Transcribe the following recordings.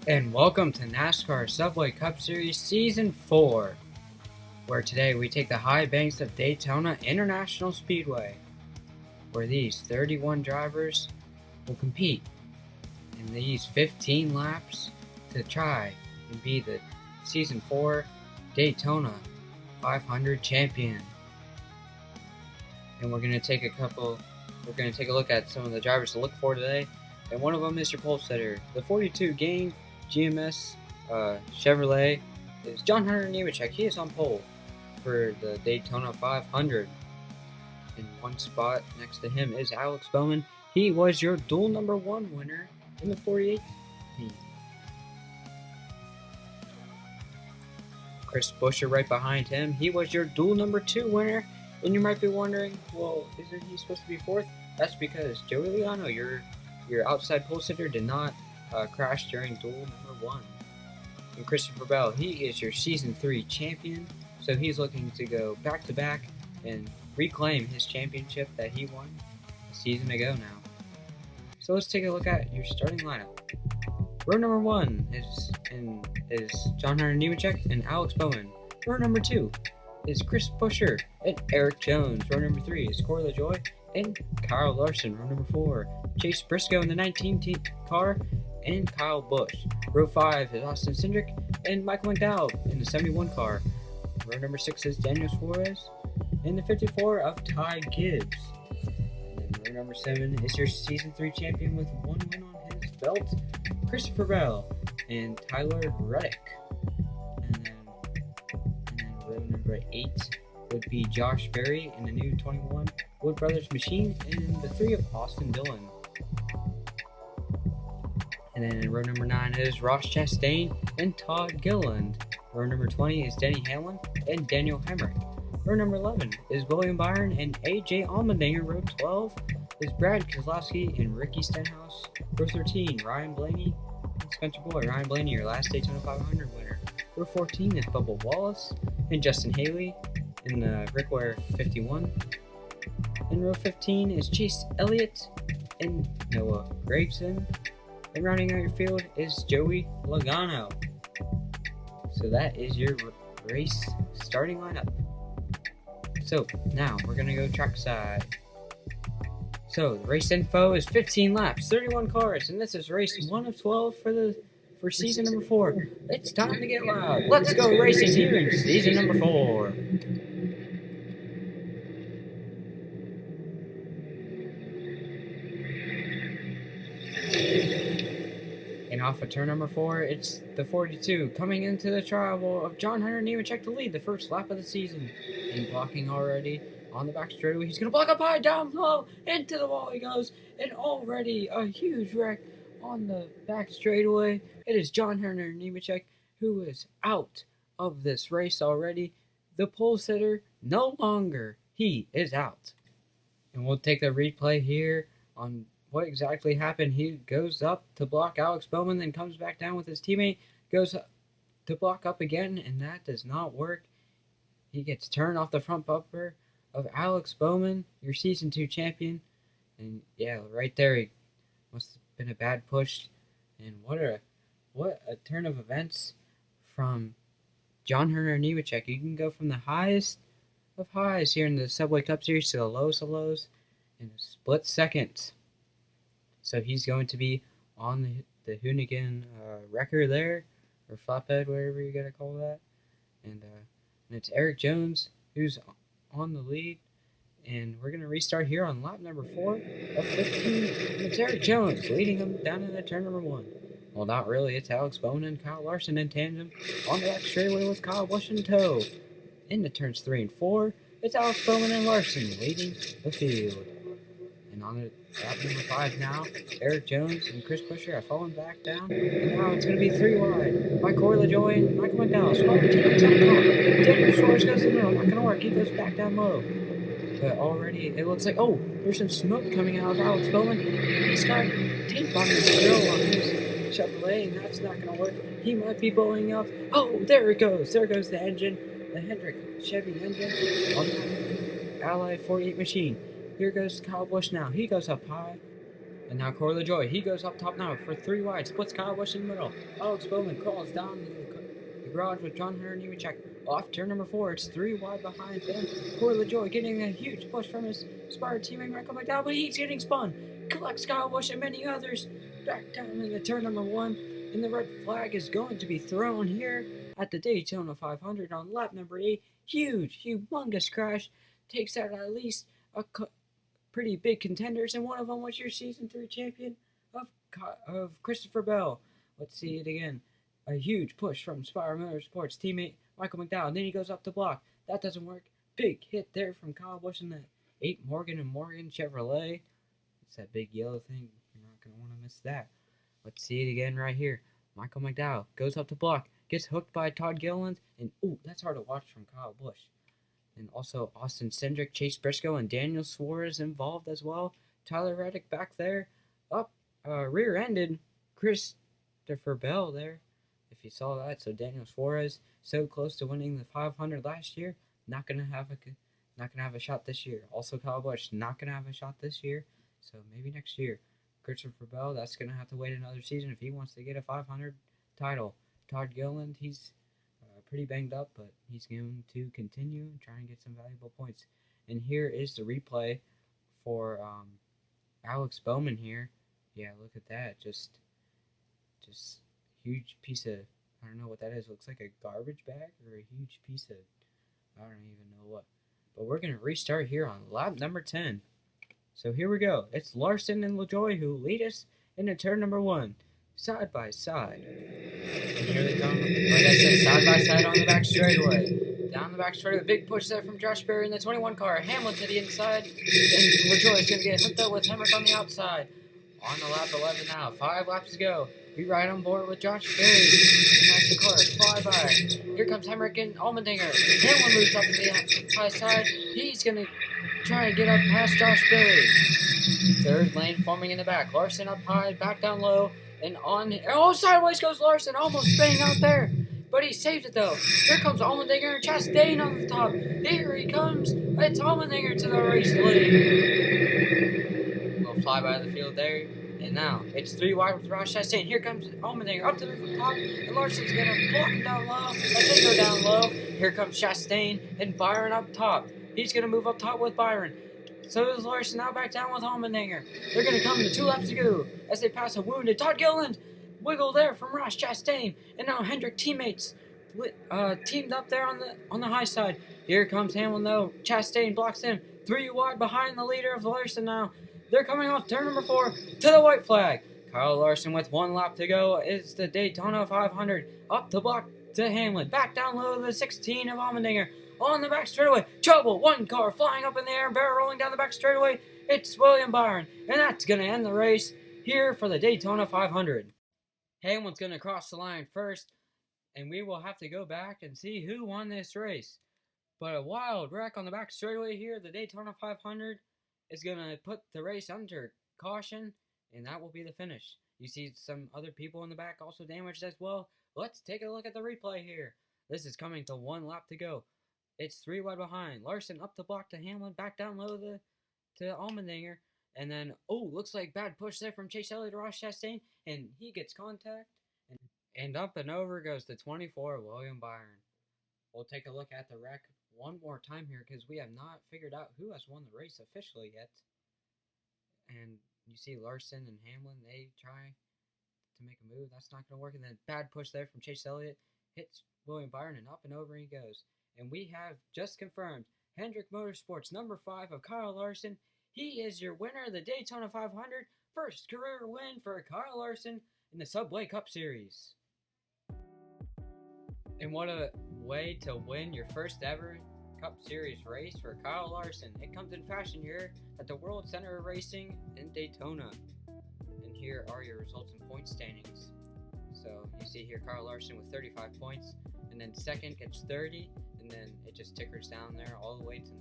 And welcome to NASCAR Subway Cup Series Season 4, where today we take the high banks of Daytona International Speedway, where these 31 drivers will compete in these 15 laps to try and be the Season 4 Daytona 500 champion. And we're going to take a look at some of the drivers to look for today, and one of them is your pole setter, the 42 Gain GMS Chevrolet is John Hunter Nemechek. He is on pole for the Daytona 500. In one spot next to him is Alex Bowman. He was your dual number 1 winner in the 48 team. Chris Buescher right behind him. He was your dual number 2 winner. And you might be wondering, well, isn't he supposed to be 4th? That's because Joey Logano, your outside pole sitter, did not crash during duel number 1. And Christopher Bell, he is your Season 3 champion, so he's looking to go back-to-back and reclaim his championship that he won a season ago now. So let's take a look at your starting lineup. Row number 1 is John Hunter Nemechek and Alex Bowman. Row number 2 is Chris Buescher and Eric Jones. Row number 3 is Corey LaJoie and Kyle Larson. Row number 4, Chase Briscoe in the 19 car and Kyle Busch. Row 5 is Austin Cindric and Michael McDowell in the 71 car. Row number 6 is Daniel Suarez in the 54 of Ty Gibbs. And then row number 7 is your Season 3 champion with 1 win on his belt, Christopher Bell and Tyler Reddick. And then row number 8 would be Josh Berry in the new 21 Wood Brothers machine, and the 3 of Austin Dillon. And then in row number 9 is Ross Chastain and Todd Gilliland. Row number 20 is Denny Hamlin and Daniel Hemrick. Row number 11 is William Byron and AJ Allmendinger. Row 12 is Brad Keselowski and Ricky Stenhouse. Row 13, Ryan Blaney and Spencer Boyd. Ryan Blaney, your last Daytona 500 winner. Row 14 is Bubba Wallace and Justin Haley in the Rick Ware 51. In row 15 is Chase Elliott and Noah Gragson. And rounding out your field is Joey Logano. So that is your race starting lineup. So now we're going to go trackside. So the race info is 15 laps, 31 cars, and this is race 1 of 12 for season number 4. It's time to get loud. Let's go racing here in season number 4. And off of turn number 4, it's the 42 coming into the trial of John Hunter Nemechek to lead the first lap of the season. And blocking already on the back straightaway. He's going to block up high, down low, into the wall he goes. And already a huge wreck on the back straightaway. It is John Hunter Nemechek who is out of this race already. The pole sitter, no longer. He is out. And we'll take the replay here on what exactly happened. He goes up to block Alex Bowman, then comes back down with his teammate, goes up to block up again, and that does not work. He gets turned off the front bumper of Alex Bowman, your Season 2 champion. And yeah, right there, he must have been a bad push. And what a turn of events from John Hunter Nemechek. You can go from the highest of highs here in the Subway Cup Series to the lowest of lows in a split second. So he's going to be on the Hoonigan wrecker there, or flatbed, whatever you gotta call that. And it's Eric Jones who's on the lead. And we're gonna restart here on lap number 4 of 15. And it's Eric Jones leading him down into turn number 1. Well, not really. It's Alex Bowman and Kyle Larson in tandem on the back straightaway with Kyle Busch in tow. Into turns 3 and 4, it's Alex Bowman and Larson leading the field. And on lap number 5 now, Eric Jones and Chris Buescher have fallen back down. And now it's going to be 3 wide by Corey LaJoie and Michael McDowell. Small teammates on top. Daniel Suarez goes to the middle. Not going to work. He goes back down low. But already it looks like, oh, there's some smoke coming out of Alex Bowman. He's got tape on his grill on his Chevrolet, and that's not going to work. He might be blowing up. Oh, there it goes. There goes the engine. The Hendrick Chevy engine on that Ally 48 machine. Here goes Kyle Busch now. He goes up high. And now Corey LaJoie. He goes up top now for 3 wide. Splits Kyle Busch in the middle. Alex Bowman crawls down the garage with John Hunter Nemechek. Off turn number 4, it's 3 wide behind them. Corey LaJoie getting a huge push from his Spire teammate Michael McDowell, but he's getting spun. Collects Kyle Busch and many others. Back down in the turn number 1, and the red flag is going to be thrown here at the Daytona 500 on lap number 8. Huge, humongous crash. Takes out at least a pretty big contenders, and one of them was your Season 3 champion of Christopher Bell. Let's see it again. A huge push from Spire Motorsports teammate Michael McDowell. And then he goes up the block. That doesn't work. Big hit there from Kyle Busch in the 8 Morgan & Morgan Chevrolet. It's that big yellow thing. You're not going to want to miss that. Let's see it again right here. Michael McDowell goes up the block. Gets hooked by Todd Gilliland. And, ooh, that's hard to watch from Kyle Busch. And also Austin Cindric, Chase Briscoe, and Daniel Suarez involved as well. Tyler Reddick back there. Rear-ended Christopher Bell there, if you saw that. So Daniel Suarez, so close to winning the 500 last year, not gonna have a shot this year. Also Kyle Busch, not gonna have a shot this year. So maybe next year. Christopher Bell, that's gonna have to wait another season if he wants to get a 500 title. Todd Gilliland, he's pretty banged up, but he's going to continue and try and get some valuable points. And here is the replay for Alex Bowman here. Yeah, look at that. Just huge piece of, I don't know what that is. Looks like a garbage bag or a huge piece of, I don't even know what. But we're going to restart here on lap number 10. So here we go. It's Larson and LaJoie who lead us into turn number 1, side by side. And here they come, like I said, side by side on the back straightaway. Down the back straightaway, big push there from Josh Berry in the 21 car. Hamlin to the inside, and LaJoie is going to get hooked up with Hemrick on the outside. On the lap 11 now, 5 laps to go. We ride on board with Josh Berry, and that's the cars fly by. Here comes Hemrick and Allmendinger. Hamlin moves up to the high side. He's going to try and get up past Josh Berry. Third lane forming in the back. Larson up high, back down low. And on, oh, sideways goes Larson, almost spinning out there. But he saves it though. Here comes Allmendinger and Chastain on the top. Here he comes. It's Allmendinger to the race lead. Little flyby of the field there. And now it's 3 wide with Ross Chastain. Here comes Allmendinger up to the top. And Larson's going to block him down low. I think go down low. Here comes Chastain and Byron up top. He's going to move up top with Byron. So is Larson now back down with Allmendinger. They're going to come to 2 laps to go as they pass a wounded Todd Gilliland. Wiggle there from Ross Chastain. And now Hendrick teammates teamed up there on the high side. Here comes Hamlin though. Chastain blocks him. 3 wide behind the leader of Larson now. They're coming off turn number 4 to the white flag. Kyle Larson with 1 lap to go. It's the Daytona 500. Up the block to Hamlin. Back down low to the 16 of Allmendinger. On the back straightaway, trouble, 1 car flying up in the air, barrel rolling down the back straightaway. It's William Byron, and that's going to end the race here for the Daytona 500. Hamlin's going to cross the line first, and we will have to go back and see who won this race. But a wild wreck on the back straightaway here, the Daytona 500 is going to put the race under caution, and that will be the finish. You see some other people in the back also damaged as well. Let's take a look at the replay here. This is coming to 1 lap to go. It's 3 wide behind. Larson up the block to Hamlin, back down low to Allmendinger. And then, oh, looks like bad push there from Chase Elliott to Ross Chastain. And he gets contact. And up and over goes the 24, William Byron. We'll take a look at the wreck one more time here because we have not figured out who has won the race officially yet. And you see Larson and Hamlin, they try to make a move. That's not going to work. And then bad push there from Chase Elliott. Hits William Byron, and up and over he goes. And we have just confirmed Hendrick Motorsports number 5 of Kyle Larson. He is your winner of the Daytona 500. First career win for Kyle Larson in the Subway Cup Series. And what a way to win your first ever Cup Series race for Kyle Larson. It comes in fashion here at the World Center of Racing in Daytona. And here are your results and point standings. So you see here Kyle Larson with 35 points, and then second gets 30, and then it just tickers down there all the way to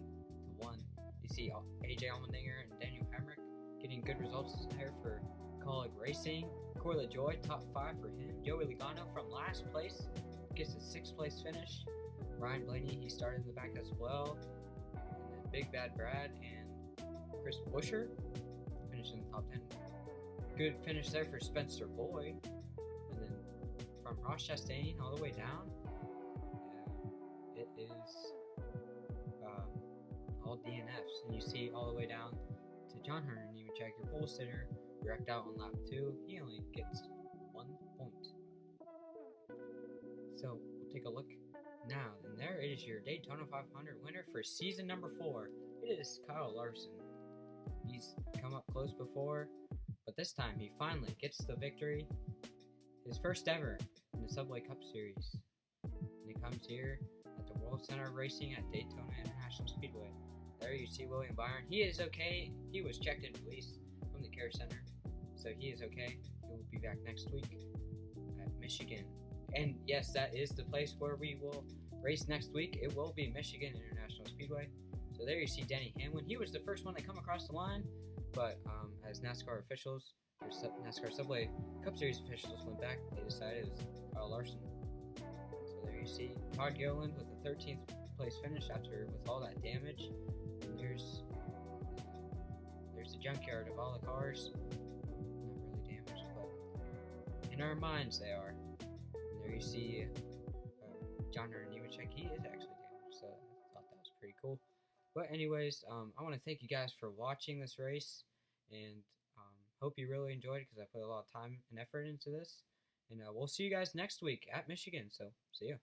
1. You see AJ Allmendinger and Daniel Hemrick getting good results there for Kaulig Racing. Corey LaJoie, top 5 for him. Joey Logano from last place gets a 6th place finish. Ryan Blaney, he started in the back as well. And then Big Bad Brad and Chris Buescher finished in the top 10. Good finish there for Spencer Boyd. And then from Ross Chastain all the way down, it is all DNFs. And you see all the way down to John Hunter Nemechek, your pole sitter, wrecked out on lap 2. He only gets 1 point. So we'll take a look now. And there is your Daytona 500 winner for season number 4. It is Kyle Larson. He's come up close before, but this time he finally gets the victory. His first ever in the Subway Cup Series. And he comes here at the World Center of Racing at Daytona International Speedway. There you see William Byron. He is okay. He was checked and released from the care center, so he is okay. He will be back next week at Michigan. And yes, that is the place where we will race next week. It will be Michigan International Speedway. So there you see Denny Hamlin. He was the first one to come across the line, but as NASCAR officials, or NASCAR Subway Cup Series officials went back, they decided it was Kyle Larson. So there you see Todd Gilliland with a 13th place finish with all that damage. And there's the junkyard of all the cars. Not really damaged, but in our minds they are. And there you see John Hunter Nemechek. He is actually damaged, so I thought that was pretty cool. But anyways, I want to thank you guys for watching this race, and hope you really enjoyed it because I put a lot of time and effort into this. And we'll see you guys next week at Michigan, so see ya.